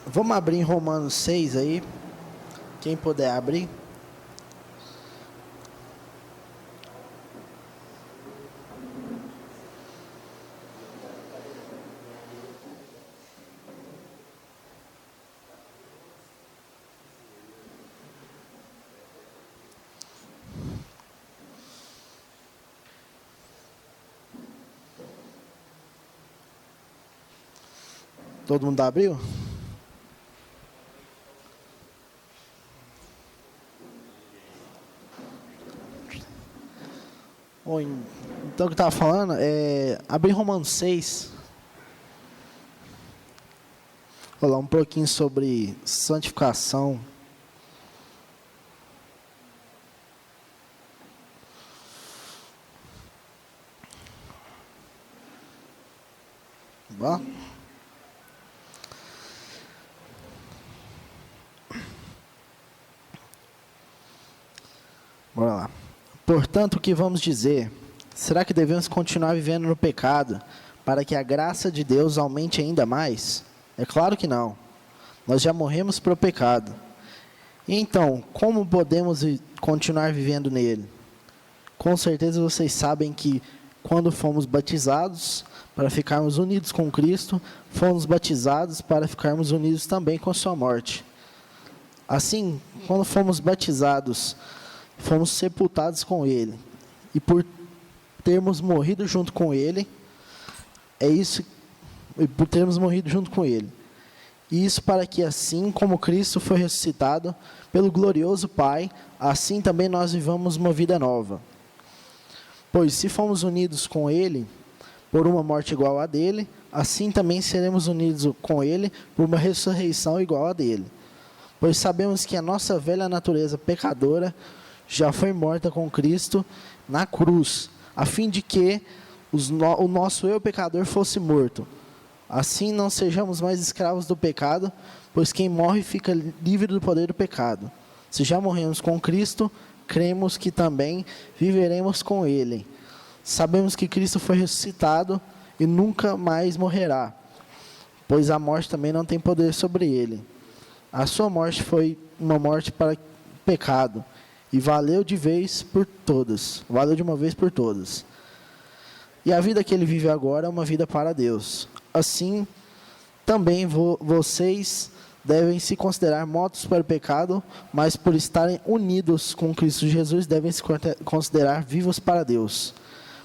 Vamos abrir em Romanos 6 aí. Quem puder abrir. Todo mundo abriu? Bom, então o que eu estava falando abrir Romanos 6. Falar um pouquinho sobre santificação. Bom. Bora lá. Portanto, o que vamos dizer? Será que devemos continuar vivendo no pecado para que a graça de Deus aumente ainda mais? É claro que não. Nós já morremos para o pecado. E então, como podemos continuar vivendo nele? Com certeza vocês sabem que quando fomos batizados para ficarmos unidos com Cristo, fomos batizados para ficarmos unidos também com sua morte. Assim, quando fomos batizados, fomos sepultados com ele, e por termos morrido junto com ele, e isso para que assim como Cristo foi ressuscitado pelo glorioso Pai, assim também nós vivamos uma vida nova. Pois se fomos unidos com ele por uma morte igual a dele, assim também seremos unidos com ele por uma ressurreição igual a dele. Pois sabemos que a nossa velha natureza pecadora já foi morta com Cristo na cruz, a fim de que o nosso eu pecador fosse morto. Assim não sejamos mais escravos do pecado, pois quem morre fica livre do poder do pecado. Se já morremos com Cristo, cremos que também viveremos com Ele. Sabemos que Cristo foi ressuscitado e nunca mais morrerá, pois a morte também não tem poder sobre Ele. A sua morte foi uma morte para o pecado, e valeu de uma vez por todas. E a vida que ele vive agora é uma vida para Deus. Assim, também vocês devem se considerar mortos para o pecado, mas por estarem unidos com Cristo Jesus, devem se considerar vivos para Deus.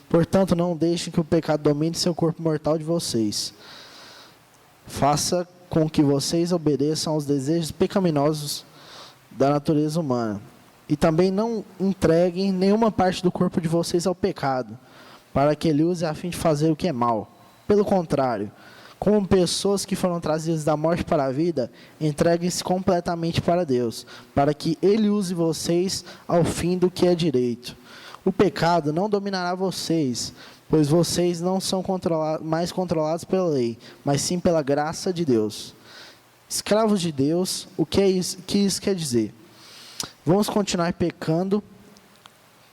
Portanto, não deixem que o pecado domine seu corpo mortal de vocês. Faça com que vocês obedeçam aos desejos pecaminosos da natureza humana. E também não entreguem nenhuma parte do corpo de vocês ao pecado, para que ele use a fim de fazer o que é mal. Pelo contrário, como pessoas que foram trazidas da morte para a vida, entreguem-se completamente para Deus, para que ele use vocês ao fim do que é direito. O pecado não dominará vocês, pois vocês não são mais controlados pela lei, mas sim pela graça de Deus. Escravos de Deus, o que isso quer dizer? Vamos continuar pecando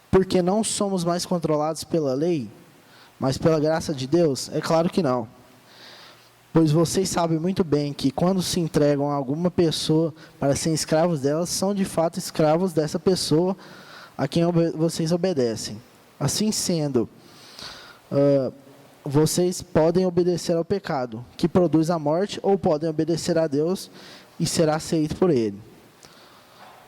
porque não somos mais controlados pela lei, mas pela graça de Deus? É claro que não. Pois vocês sabem muito bem que quando se entregam a alguma pessoa para serem escravos dela, são de fato escravos dessa pessoa a quem vocês obedecem. Assim sendo, vocês podem obedecer ao pecado, que produz a morte, ou podem obedecer a Deus e será aceito por ele.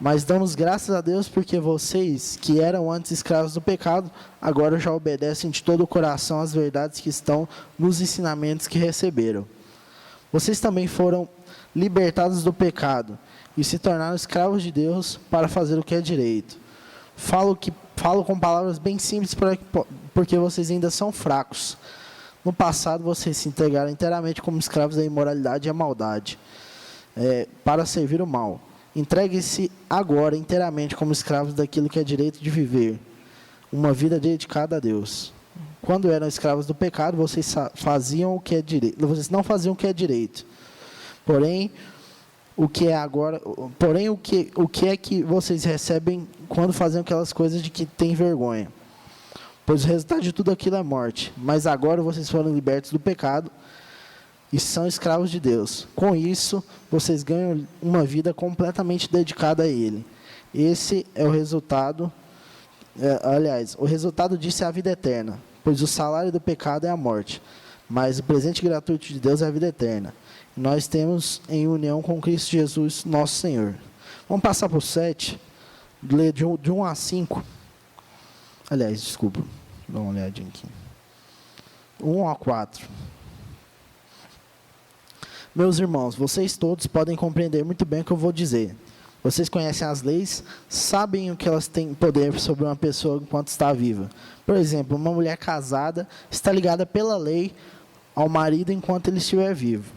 Mas damos graças a Deus porque vocês, que eram antes escravos do pecado, agora já obedecem de todo o coração às verdades que estão nos ensinamentos que receberam. Vocês também foram libertados do pecado e se tornaram escravos de Deus para fazer o que é direito. Falo com palavras bem simples porque vocês ainda são fracos. No passado, vocês se entregaram inteiramente como escravos da imoralidade e à maldade, para servir o mal. Entregue-se agora inteiramente como escravos daquilo que é direito de viver, uma vida dedicada a Deus. Quando eram escravos do pecado, vocês faziam o que é direito. Vocês não faziam o que é direito. Porém, o que é que vocês recebem quando fazem aquelas coisas de que têm vergonha? Pois o resultado de tudo aquilo é morte. Mas agora vocês foram libertos do pecado e são escravos de Deus. Com isso, vocês ganham uma vida completamente dedicada a Ele. Esse é o resultado, o resultado disso é a vida eterna, pois o salário do pecado é a morte, mas o presente gratuito de Deus é a vida eterna. Nós temos em união com Cristo Jesus, nosso Senhor. Vamos passar para o 7, ler de 1 a 5. Aliás, desculpa, dá uma olhadinha aqui. 1 a 4. Meus irmãos, vocês todos podem compreender muito bem o que eu vou dizer. Vocês conhecem as leis, sabem o que elas têm poder sobre uma pessoa enquanto está viva. Por exemplo, uma mulher casada está ligada pela lei ao marido enquanto ele estiver vivo.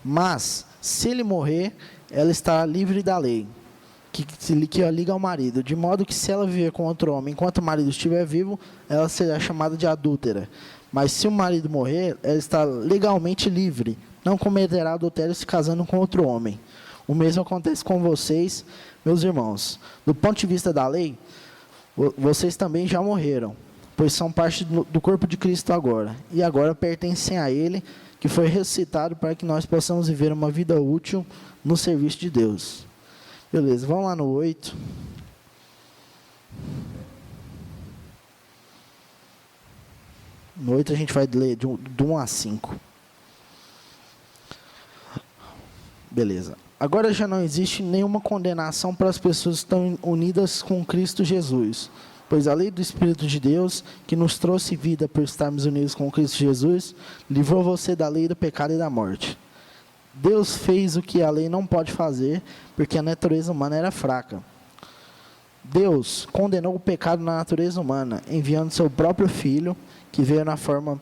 Mas, se ele morrer, ela está livre da lei, que a liga ao marido, de modo que se ela viver com outro homem enquanto o marido estiver vivo, ela será chamada de adúltera. Mas se o marido morrer, ela está legalmente livre, não cometerá adultério se casando com outro homem. O mesmo acontece com vocês, meus irmãos. Do ponto de vista da lei, vocês também já morreram, pois são parte do corpo de Cristo agora, e agora pertencem a Ele, que foi ressuscitado para que nós possamos viver uma vida útil no serviço de Deus. Beleza, vamos lá no 8. No 8 a gente vai ler do 1 a 5. Beleza. Agora já não existe nenhuma condenação para as pessoas que estão unidas com Cristo Jesus, pois a lei do Espírito de Deus, que nos trouxe vida por estarmos unidos com Cristo Jesus, livrou você da lei do pecado e da morte. Deus fez o que a lei não pode fazer, porque a natureza humana era fraca. Deus condenou o pecado na natureza humana, enviando seu próprio Filho, que veio na forma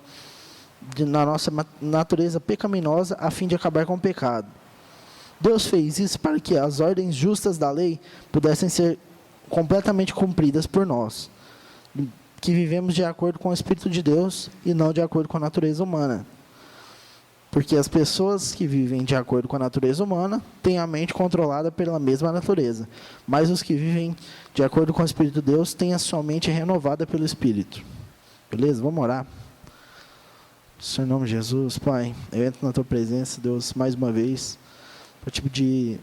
na nossa natureza pecaminosa, a fim de acabar com o pecado. Deus fez isso para que as ordens justas da lei pudessem ser completamente cumpridas por nós, que vivemos de acordo com o Espírito de Deus e não de acordo com a natureza humana. Porque as pessoas que vivem de acordo com a natureza humana têm a mente controlada pela mesma natureza, mas os que vivem de acordo com o Espírito de Deus têm a sua mente renovada pelo Espírito. Beleza? Vamos orar. Senhor, em nome de Jesus, Pai, eu entro na Tua presença, Deus, mais uma vez, para te pedir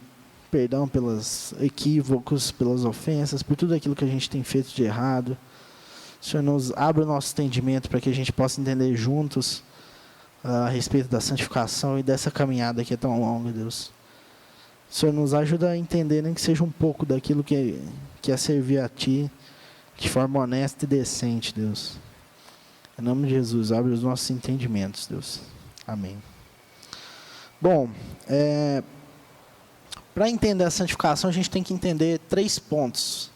perdão pelos equívocos, pelas ofensas, por tudo aquilo que a gente tem feito de errado. Senhor, nos abra o nosso entendimento para que a gente possa entender juntos a respeito da santificação e dessa caminhada que é tão longa, Deus. Senhor, nos ajuda a entender, nem que seja um pouco daquilo que é servir a Ti de forma honesta e decente, Deus. Em nome de Jesus, abre os nossos entendimentos, Deus. Amém. Bom, para entender a santificação, a gente tem que entender 3 pontos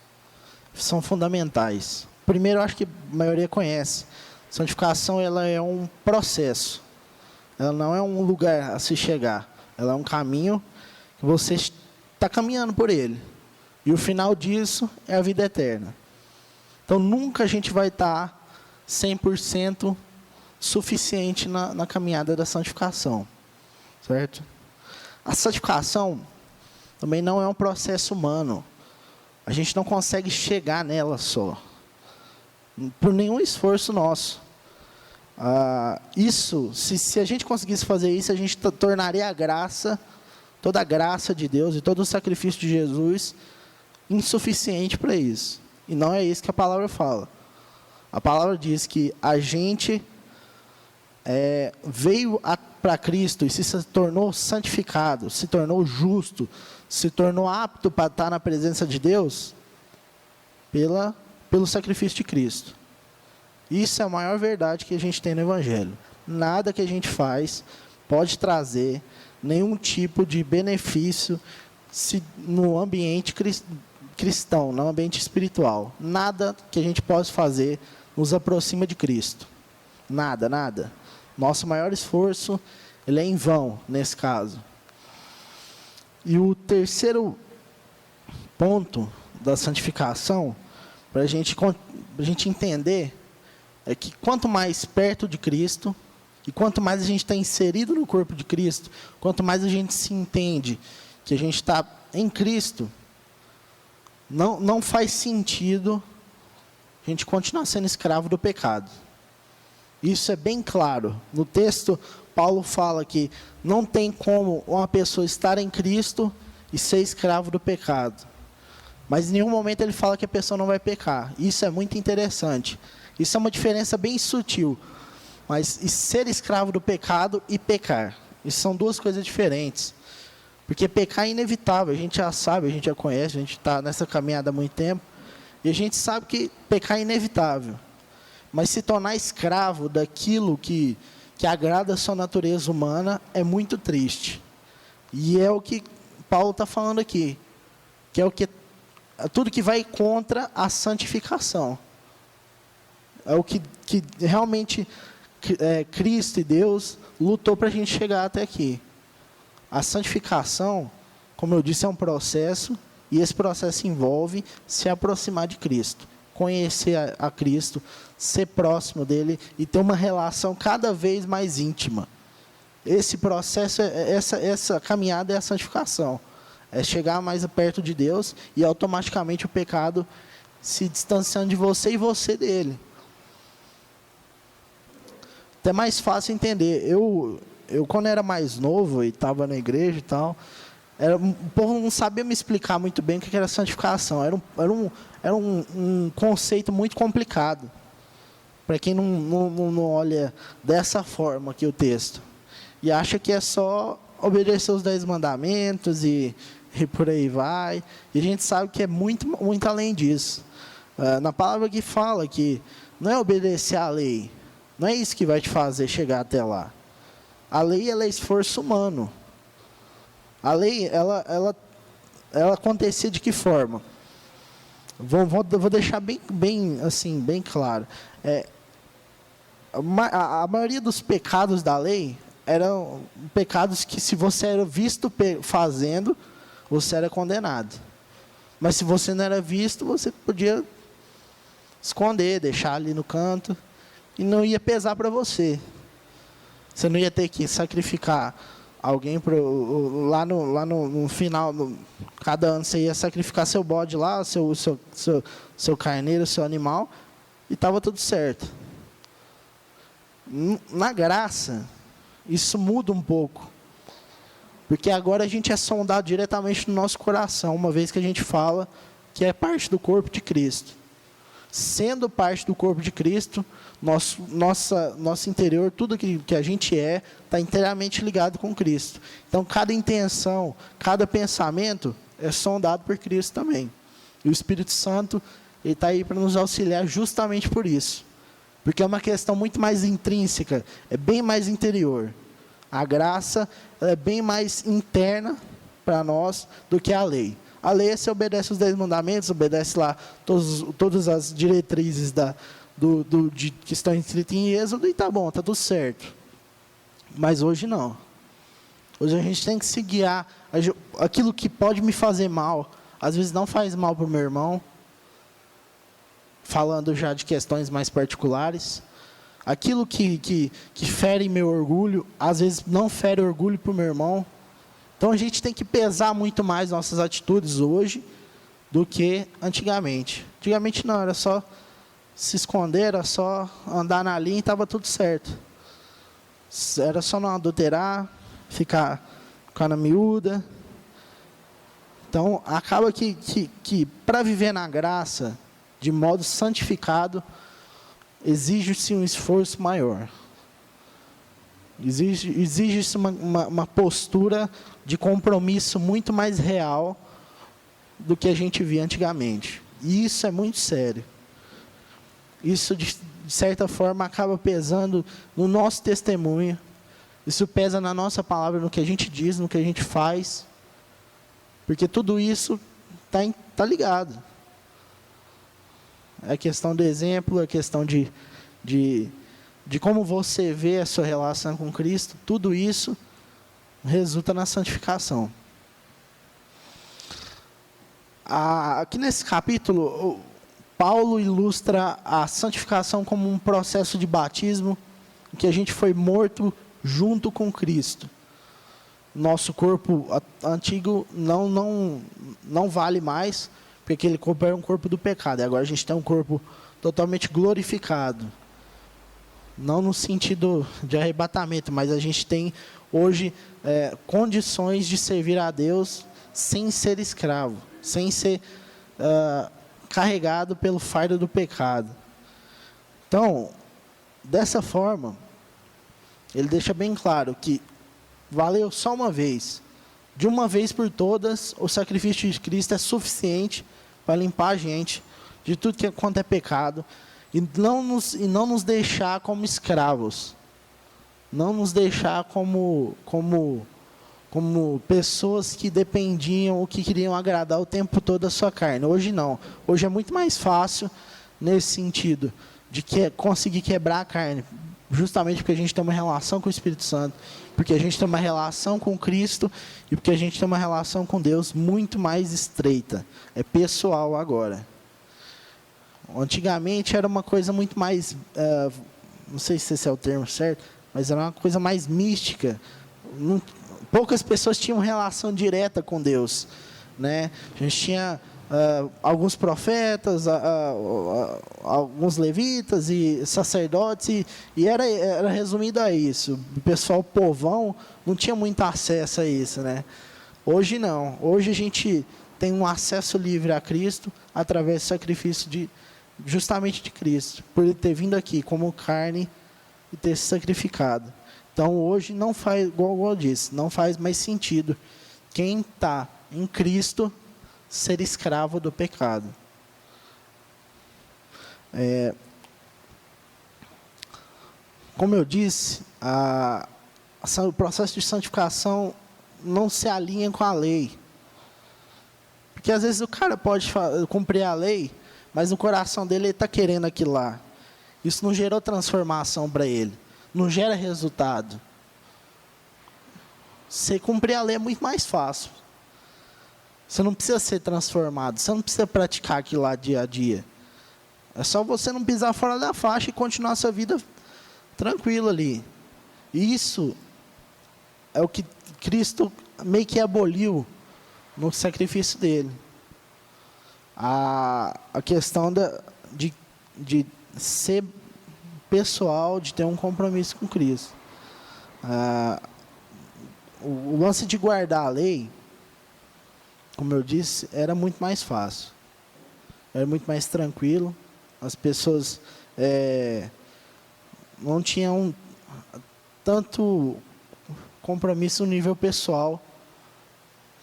que são fundamentais. Primeiro, eu acho que a maioria conhece. Santificação, ela é um processo. Ela não é um lugar a se chegar. Ela é um caminho que você está caminhando por ele. E o final disso é a vida eterna. Então, nunca a gente vai estar 100% suficiente na caminhada da santificação. Certo? A santificação também não é um processo humano. A gente não consegue chegar nela só, por nenhum esforço nosso. Se a gente conseguisse fazer isso, a gente tornaria a graça, toda a graça de Deus e todo o sacrifício de Jesus insuficiente para isso. E não é isso que a palavra fala. A palavra diz que a gente veio para Cristo e se tornou santificado, se tornou justo, se tornou apto para estar na presença de Deus pelo sacrifício de Cristo. Isso é a maior verdade que a gente tem no Evangelho. Nada que a gente faz pode trazer nenhum tipo de benefício no ambiente cristão, no ambiente espiritual. Nada que a gente possa fazer nos aproxima de Cristo. Nada, nada. Nosso maior esforço, ele é em vão, nesse caso. E o terceiro ponto da santificação, para a gente entender, é que quanto mais perto de Cristo, e quanto mais a gente está inserido no corpo de Cristo, quanto mais a gente se entende que a gente está em Cristo, não faz sentido a gente continuar sendo escravo do pecado. Isso é bem claro. No texto, Paulo fala que não tem como uma pessoa estar em Cristo e ser escravo do pecado. Mas em nenhum momento ele fala que a pessoa não vai pecar. Isso é muito interessante. Isso é uma diferença bem sutil. Mas ser escravo do pecado e pecar, isso são duas coisas diferentes. Porque pecar é inevitável, a gente já sabe, a gente já conhece, a gente está nessa caminhada há muito tempo. E a gente sabe que pecar é inevitável. Mas se tornar escravo daquilo que agrada a sua natureza humana é muito triste. E é o que Paulo está falando aqui. Que é o que tudo que vai contra a santificação. É o que realmente Cristo e Deus lutou para a gente chegar até aqui. A santificação, como eu disse, é um processo, e esse processo envolve se aproximar de Cristo, conhecer a Cristo, ser próximo dele e ter uma relação cada vez mais íntima. Esse processo, essa caminhada é a santificação. É chegar mais perto de Deus e automaticamente o pecado se distanciando de você e você dele. Até mais fácil entender. Eu quando era mais novo e estava na igreja e tal, o povo não sabia me explicar muito bem o que era santificação. Era um conceito muito complicado. Para quem não olha dessa forma aqui o texto. E acha que é só obedecer os 10 mandamentos e por aí vai. E a gente sabe que é muito, muito além disso. Na palavra que fala que não é obedecer à lei. Não é isso que vai te fazer chegar até lá. A lei, ela é esforço humano. A lei, ela acontecia de que forma? Vou deixar bem claro. A maioria dos pecados da lei eram pecados que, se você era visto fazendo, você era condenado. Mas se você não era visto, você podia esconder, deixar ali no canto, e não ia pesar para você. Você não ia ter que sacrificar alguém lá no final. Cada ano você ia sacrificar seu bode lá, seu carneiro, seu animal, e estava tudo certo. Na graça, isso muda um pouco. Porque agora a gente é sondado diretamente no nosso coração, uma vez que a gente fala que é parte do corpo de Cristo. Sendo parte do corpo de Cristo, nosso interior, tudo que a gente está inteiramente ligado com Cristo. Então, cada intenção, cada pensamento é sondado por Cristo também. E o Espírito Santo está aí para nos auxiliar justamente por isso. Porque é uma questão muito mais intrínseca, é bem mais interior. A graça é bem mais interna para nós do que a lei. A lei, você obedece os 10 mandamentos, obedece lá todas as diretrizes que estão escritas em Êxodo, e tá bom, tá tudo certo. Mas hoje não. Hoje a gente tem que se guiar. Aquilo que pode me fazer mal, às vezes não faz mal para o meu irmão, falando já de questões mais particulares. Aquilo que fere meu orgulho, às vezes não fere orgulho para o meu irmão. Então a gente tem que pesar muito mais nossas atitudes hoje do que antigamente. Antigamente não, era só se esconder, era só andar na linha e estava tudo certo. Era só não adulterar, ficar na miúda. Então acaba que para viver na graça, de modo santificado, exige-se um esforço maior. Exige-se uma postura de compromisso muito mais real do que a gente via antigamente. E isso é muito sério. Isso, de certa forma, acaba pesando no nosso testemunho. Isso pesa na nossa palavra, no que a gente diz, no que a gente faz. Porque tudo isso está ligado. É questão do exemplo, é questão de como você vê a sua relação com Cristo. Tudo isso resulta na santificação. Aqui nesse capítulo, Paulo ilustra a santificação como um processo de batismo, em que a gente foi morto junto com Cristo. Nosso corpo antigo não vale mais, porque aquele corpo era um corpo do pecado. E agora a gente tem um corpo totalmente glorificado. não no sentido de arrebatamento, mas a gente tem hoje condições de servir a Deus sem ser escravo, sem ser carregado pelo fardo do pecado. Então, dessa forma, ele deixa bem claro que valeu só uma vez. De uma vez por todas, o sacrifício de Cristo é suficiente para limpar a gente de tudo quanto é pecado e não nos deixar como escravos. Não nos deixar como pessoas que dependiam ou que queriam agradar o tempo todo a sua carne. Hoje não. Hoje é muito mais fácil nesse sentido de conseguir quebrar a carne, justamente porque a gente tem uma relação com o Espírito Santo, porque a gente tem uma relação com Cristo e porque a gente tem uma relação com Deus muito mais estreita. É pessoal agora. Antigamente era uma coisa muito mais, não sei se esse é o termo certo, mas era uma coisa mais mística. Poucas pessoas tinham relação direta com Deus, né? A gente tinha alguns profetas, alguns levitas e sacerdotes, e era resumido a isso. O pessoal povão não tinha muito acesso a isso, né? Hoje não. Hoje a gente tem um acesso livre a Cristo através do sacrifício justamente de Cristo, por ele ter vindo aqui como carne e ter se sacrificado. Então hoje não faz, igual eu disse, não faz mais sentido quem está em Cristo ser escravo do pecado. Como eu disse, o processo de santificação não se alinha com a lei. Porque às vezes o cara pode cumprir a lei, mas no coração dele ele está querendo aquilo lá. Isso não gerou transformação para ele. Não gera resultado. Você cumprir a lei é muito mais fácil. Você não precisa ser transformado. Você não precisa praticar aquilo lá dia a dia. É só você não pisar fora da faixa e continuar a sua vida tranquilo ali. E isso é o que Cristo meio que aboliu no sacrifício dele. A questão de ser pessoal, de ter um compromisso com Cristo. O lance de guardar a lei, como eu disse, era muito mais fácil. Era muito mais tranquilo. As pessoas não tinham tanto compromisso no nível pessoal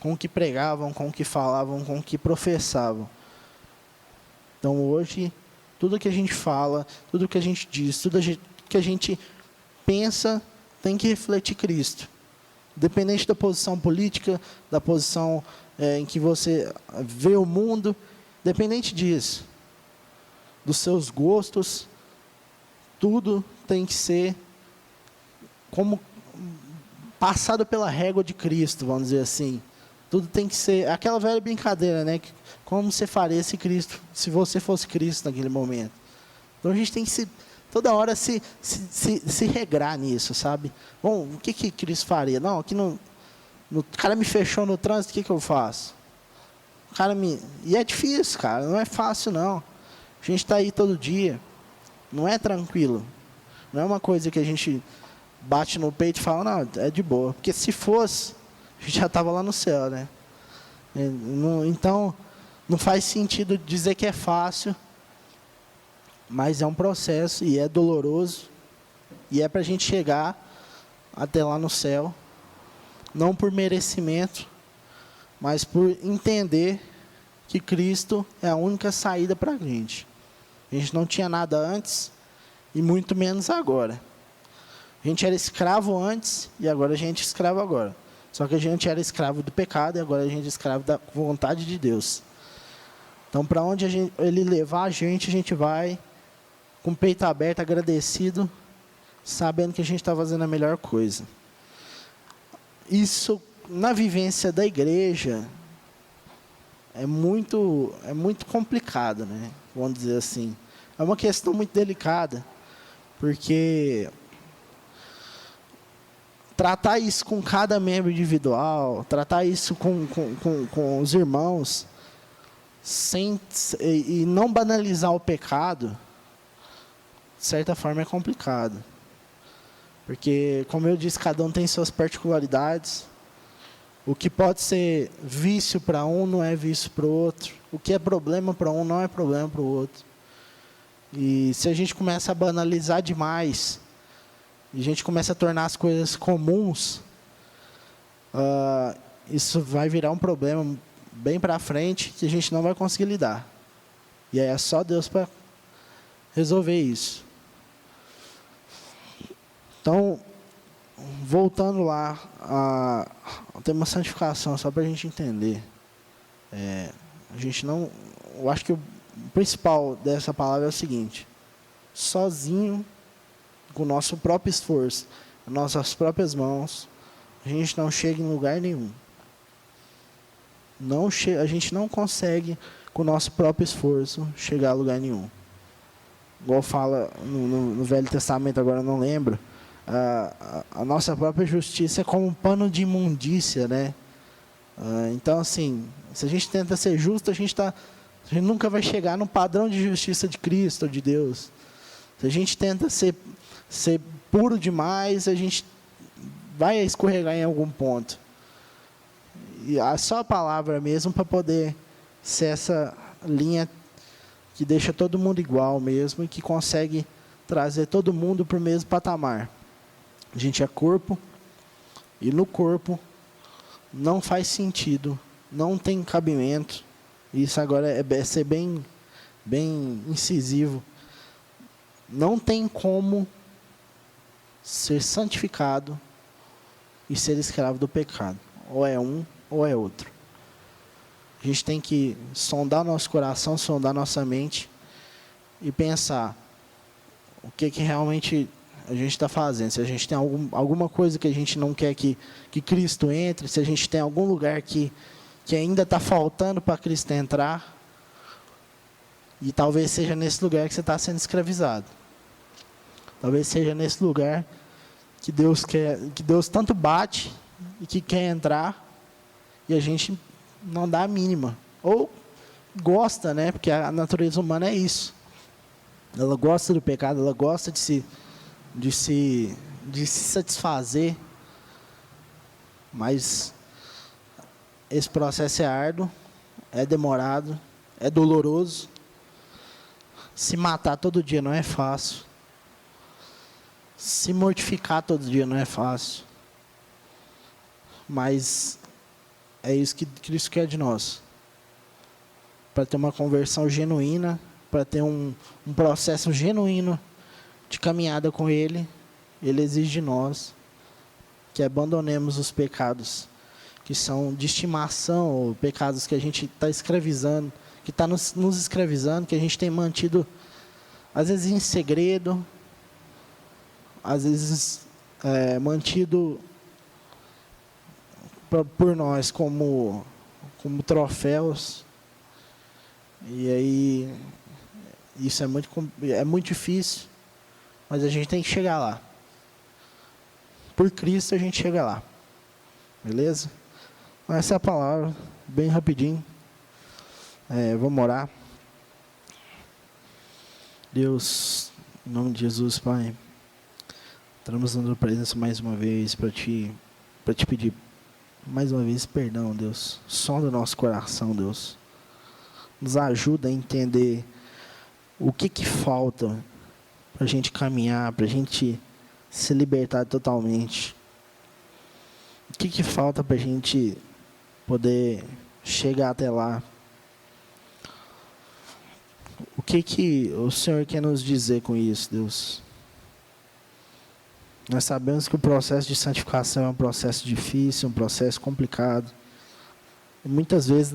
com o que pregavam, com o que falavam, com o que professavam. Então hoje, tudo que a gente fala, tudo que a gente diz, tudo que a gente pensa, tem que refletir Cristo. Independente da posição política, da posição em que você vê o mundo, independente disso, dos seus gostos, tudo tem que ser como passado pela régua de Cristo, vamos dizer assim. Tudo tem que ser aquela velha brincadeira, né? Como você faria se você fosse Cristo naquele momento? Então a gente tem que toda hora se regrar nisso, sabe? Bom, o que Cristo faria? Não, aqui o cara me fechou no trânsito, o que eu faço? E é difícil, cara, não é fácil não. A gente está aí todo dia, não é tranquilo. Não é uma coisa que a gente bate no peito e fala, não, é de boa. Porque se fosse, a gente já estava lá no céu, né? Então, não faz sentido dizer que é fácil, mas é um processo e é doloroso. E é para a gente chegar até lá no céu, não por merecimento, mas por entender que Cristo é a única saída para a gente. A gente não tinha nada antes e muito menos agora. A gente era escravo antes e agora a gente é escravo agora. Só que a gente era escravo do pecado e agora a gente é escravo da vontade de Deus. Então, para onde Ele levar a gente vai com o peito aberto, agradecido, sabendo que a gente está fazendo a melhor coisa. Isso, na vivência da igreja, é muito complicado, né? Vamos dizer assim. É uma questão muito delicada, porque tratar isso com cada membro individual, tratar isso com os irmãos, e não banalizar o pecado, de certa forma, é complicado. Porque, como eu disse, cada um tem suas particularidades. O que pode ser vício para um não é vício para o outro. O que é problema para um não é problema para o outro. E se a gente começa a banalizar demais, e a gente começa a tornar as coisas comuns, isso vai virar um problema bem para frente que a gente não vai conseguir lidar. E aí é só Deus para resolver isso. Então, voltando lá ao tema santificação, só para a gente entender. A gente não... Eu acho que o principal dessa palavra é o seguinte: sozinho, com o nosso próprio esforço, nossas próprias mãos, a gente não chega em lugar nenhum. A gente não consegue, com o nosso próprio esforço, chegar a lugar nenhum. Igual fala no Velho Testamento, agora eu não lembro, a nossa própria justiça é como um pano de imundícia, né? Então, assim, se a gente tenta ser justo, a gente nunca vai chegar no padrão de justiça de Cristo, ou de Deus. Se a gente tenta ser puro demais, a gente vai escorregar em algum ponto. E só a palavra mesmo para poder ser essa linha que deixa todo mundo igual mesmo e que consegue trazer todo mundo para o mesmo patamar. A gente é corpo, e no corpo não faz sentido, não tem cabimento. Isso agora é ser bem incisivo. Não tem como ser santificado e ser escravo do pecado. Ou é um, ou é outro. A gente tem que sondar nosso coração, sondar nossa mente e pensar o que realmente a gente está fazendo. Se a gente tem alguma coisa que a gente não quer que Cristo entre, se a gente tem algum lugar que ainda está faltando para Cristo entrar, e talvez seja nesse lugar que você está sendo escravizado. Talvez seja nesse lugar que Deus tanto bate e que quer entrar, e a gente não dá a mínima. Ou gosta, né? Porque a natureza humana é isso. Ela gosta do pecado, ela gosta de se satisfazer. Mas esse processo é árduo, é demorado, é doloroso. Se matar todo dia não é fácil. Se mortificar todo dia não é fácil. Mas é isso que Cristo quer de nós. Para ter uma conversão genuína, para ter um processo genuíno de caminhada com Ele, Ele exige de nós que abandonemos os pecados que são de estimação, ou pecados que a gente está escravizando, que está nos escravizando, que a gente tem mantido, às vezes em segredo, às vezes mantido por nós como troféus. E aí isso é muito difícil, mas a gente tem que chegar lá. Por Cristo a gente chega lá. Beleza? Então, essa é a palavra, bem rapidinho. Vamos orar. Deus, em nome de Jesus, Pai, estamos na tua presença mais uma vez para te pedir mais uma vez perdão, Deus. Sonda o nosso coração, Deus. Nos ajuda a entender o que falta para a gente caminhar, para a gente se libertar totalmente. O que falta para a gente poder chegar até lá? O que o Senhor quer nos dizer com isso, Deus? Nós sabemos que o processo de santificação é um processo difícil, um processo complicado. E muitas vezes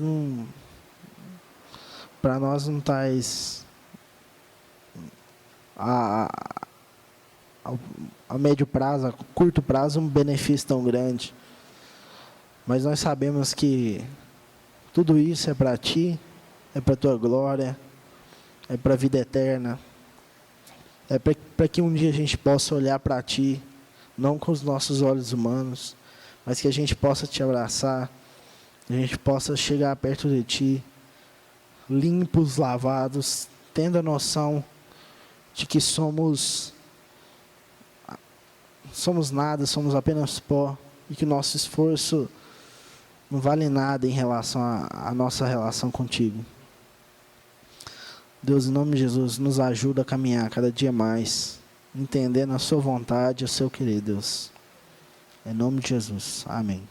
para nós não traz a médio prazo, a curto prazo, um benefício tão grande. Mas nós sabemos que tudo isso é para Ti, é para a Tua glória, é para a vida eterna. É para que um dia a gente possa olhar para Ti, não com os nossos olhos humanos, mas que a gente possa Te abraçar, a gente possa chegar perto de Ti, limpos, lavados, tendo a noção de que somos nada, somos apenas pó, e que o nosso esforço não vale nada em relação à nossa relação contigo. Deus, em nome de Jesus, nos ajuda a caminhar cada dia mais, entendendo a sua vontade e o seu querer, Deus. Em nome de Jesus. Amém.